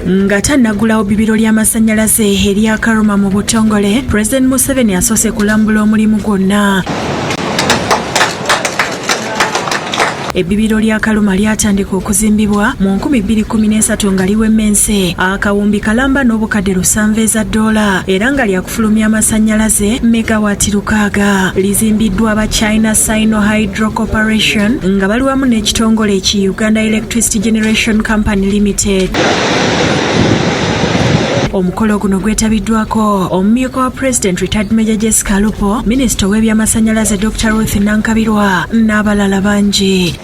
nga tannagulawo ebbibiro ly'amasanyalaze erya Karuma mu butongole, Pulezidenti Museveni asoose kulambula omulimu gwonna. Ebbibiro lya Karuma lyatandika okuzimbibwa mu 2013 nga liwemmense akawumbi kalamba n'obukadde $7 era nga lyakufulumya amasanyalaze megawaati 600. Lizimbiddwa aba China Sino Hydro Corporation nga bali wamu n'ekitongole eki Uganda Electricity Generation Company Limited. Omukolo guno gwetabiddwako omumyuka wa President Retired Major Jessica Alupo, Minisita w'ebyamasanyalaze Dr. Ruth Nankabirwa n'abalala bangi.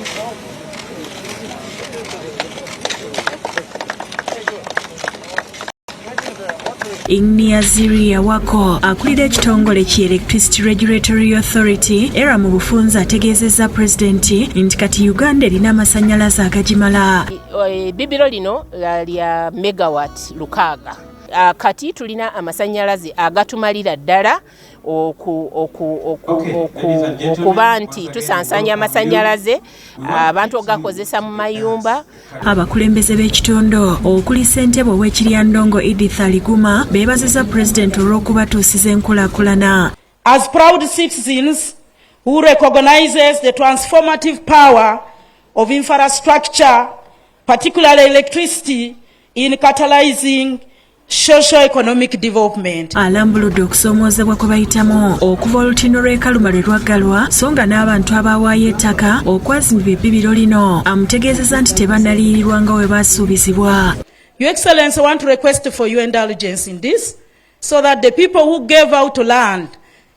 Erya Wako akulira ekitongole ki Electricity Regulatory Authority ERA mu bufunza ategeezezza Pulezidenti nti kati Uganda erina amasanyalaze agagimala. Ebbibiro lino lya megawatt 600. Kati tulina amasanyalaze agatumalira ddala okuba nti tusansanya amasanyalaze abantu ogakozesa mu mayumba. Abakulembeze b'ekitondo okuli ssentebe ow'Ekiryandongo Edith Aliguma beebazizza Pulezidenti olw'okubatuusiza enkulaakulana. As proud citizens who recognizes the transformative power of infrastructure, particularly electricity, in catalyzing socio-economic development. Alambuludde okusoomoozebwa kwe bayitamu okuva olutindo lw'e Karuma lwe lwaggalwa so nga n'abantu abawaayo ettaka okwazimbibwa ebbibiro lino amutegeezezza nti tebannaliyirirwa nga we baasuubizibwa. Your Excellency, I want to request for your indulgence in this so that the people who gave out land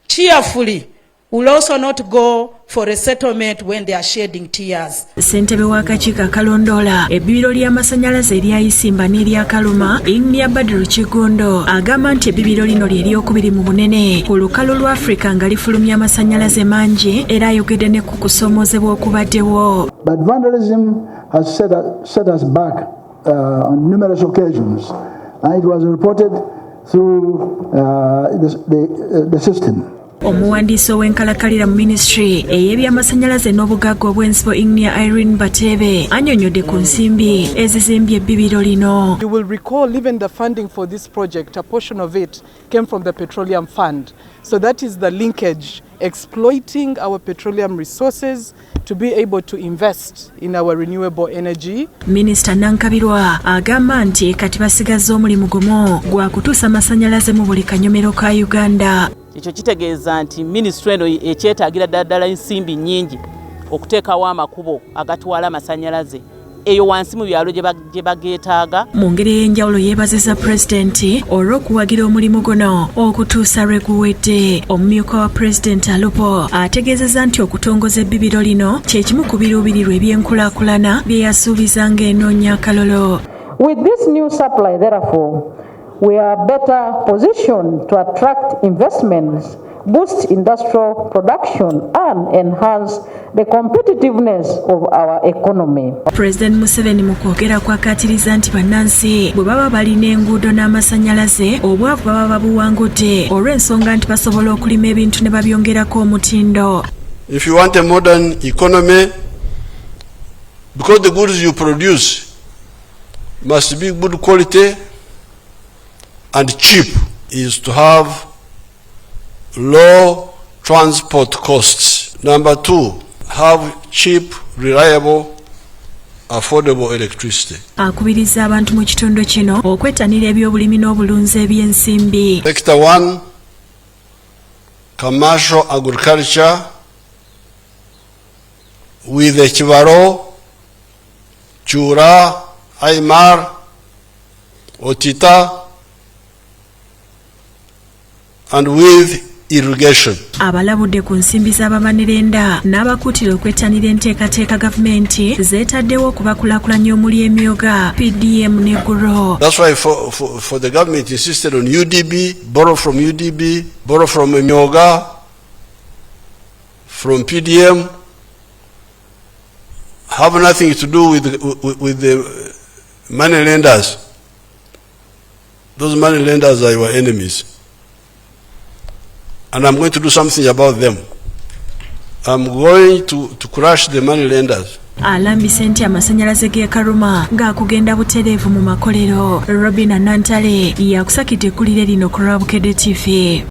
cheerfully will also not go for a settlement when they are shedding tears. Ssentebe w'akakiiko akalondoola ebbibiro ly'amasanyalaze eryayisimba n'erya Karuma Badru Kigondo agamba nti ebbibiro lino lye lyokubiri mu bunene ku lukalu lwa Africa nga lifulumya amasanyalaze mangi era ayogedde ne ku kusoomoozebwa okubaddewo. But vandalism has set us back on numerous occasions. It was reported through the system. Omuwandiisi ow'enkalakalira mu minisitule ey'ebyamasanyalaze n'obugagga obw'ensibo Irene Batebe annyonnyodde ku nsimbi ezizimbye ebbibiro lino. You will recall even the funding for this project, a portion of it came from the Petroleum Fund. So that is the linkage, exploiting our petroleum resources to be able to invest in our renewable energy. Minisita Nankabirwa agamba nti kati basigazza omulimu gumu gwa kutuusa amasanyalaze mu buli kanyomero ka Uganda. Ekyo kitegeeza nti minisitule eno ekyetaagira ddala ensimbi nnyingi okuteekawo amakubo agatwala amasanyalaze eyo wansi mu byalo gye bageetaaga. Mu ngeri ey'enjawulo yeebazizza Pulezidenti olw'okuwagira omulimu guno okutuusa lwe guwedde. Omumyuka wa Pulezidenti Alupo ategeezezza nti okutongoza ebbibiro lino kye kimu ku biruubirirwa eby'enkulaakulana bye yasuubiza ng'enoonya akalolo. With this new supply, therefore, we are better positioned to attract investments, boost industrial production and enhance the competitiveness of our economy. President Museveni mu kwogera kwakatiriza nti bannansi bwe baba balina enguudo n'amasanyalaze obwavu baba babuwangudde olw'ensonga nti basobola okulima ebintu ne babyongerako omutindo. If you want a modern economy, because the goods you produce must be good quality and cheap, is to have low transport costs. Number two, have cheap, reliable, affordable electricity. Akubiriza abantu mu kitundu kino okwettanira ebyobulimi n'obulunzi eby'ensimbi. Sector 1, commercial agriculture with the Kibaro, Chura, Aymar, Otita, and with irrigation. Abalabudde ku nsimbi z'ababanirenda n'abakuutira okwettanira enteekateeka gavumenti zeetaddewo okubakulaakulanya omuli emyoga PDM ne GRO. That's why for the government insisted on UDB, borrow from UDB, borrow from emyoga, from PDM, have nothing to do with the money lenders. Those money lenders are your enemies. And I'm going to do something about them. I'm going to crush the money lenders. alambise nti amasannyalaze g'e Karuma gaakugenda butereevu mu makolero. Robina Nantale yakusakidde ekkulire lino ku lwa Bukedde TV.